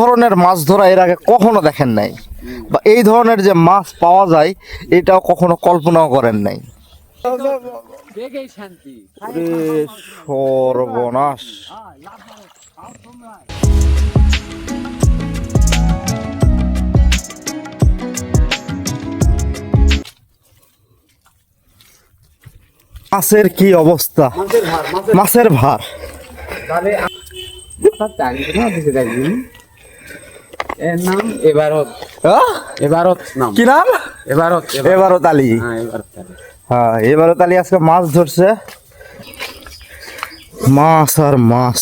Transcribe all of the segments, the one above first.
ধরনের মাছ ধরা এর আগে কখনো দেখেন নাই, বা এই ধরনের যে মাছ পাওয়া যায় এটাও কখনো কল্পনাও করেন নাই। সর্বনাশ! মাছের কি অবস্থা, মাছের ভার। কি নাম? এবারত আলী। হ্যাঁ, এবারত আলী আজকে মাছ ধরছে, মাছ আর মাছ।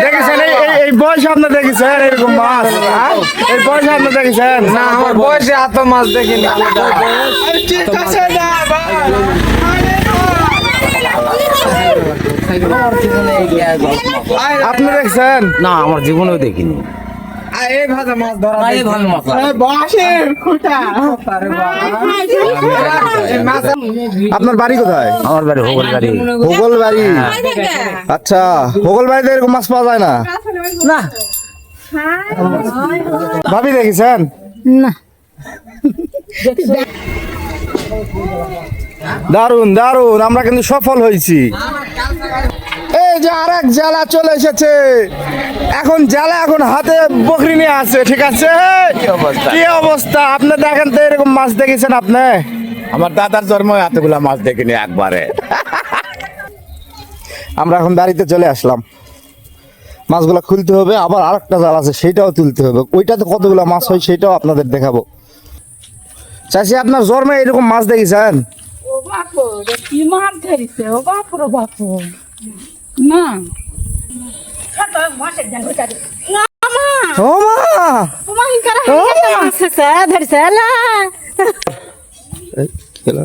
দেখেছেন এই বয়সে আপনি দেখেছেন এরকম মাছ? এই বয়সে আপনি দেখেছেন? না, আমার বয়সে এত মাছ দেখিনি। আপনি দেখছেন? না, আমার জীবনেও দেখিনি। আপনার বাড়ি কোথায়? আমার বাড়ি হোগলবাড়ি। হোগলবাড়ি? আচ্ছা, হোগলবাড়িতে এরকম মাছ পাওয়া যায় না? না, ভাবি দেখেছেন? না। দারুন দারুন, আমরা কিন্তু সফল হয়েছি। এই যে আরেক জেলা চলে এসেছে, এখন জেলা এখন হাতে বকরি নিয়ে আছে। ঠিক আছে, কি অবস্থা আপনি দেখেন তো, এরকম মাছ দেখেছেন আপনি? আমার দাদার জন্ম এতগুলা মাছ দেখিনি একবারে। আমরা এখন বাড়িতে চলে আসলাম, মাছগুলো খুলতে হবে, আবার আরেকটা জাল আছে সেটাও তুলতে হবে। ওইটাতে কতগুলো মাছ হয় সেটাও আপনাদের দেখাবো। চাষি, আপনার জন্মে এরকম মাছ দেখেছেন? ও বাপু, কি মাছ ধরিছে? ও বাপু রে বাপু, না। ও মা! ধরছে এই, কি হলো?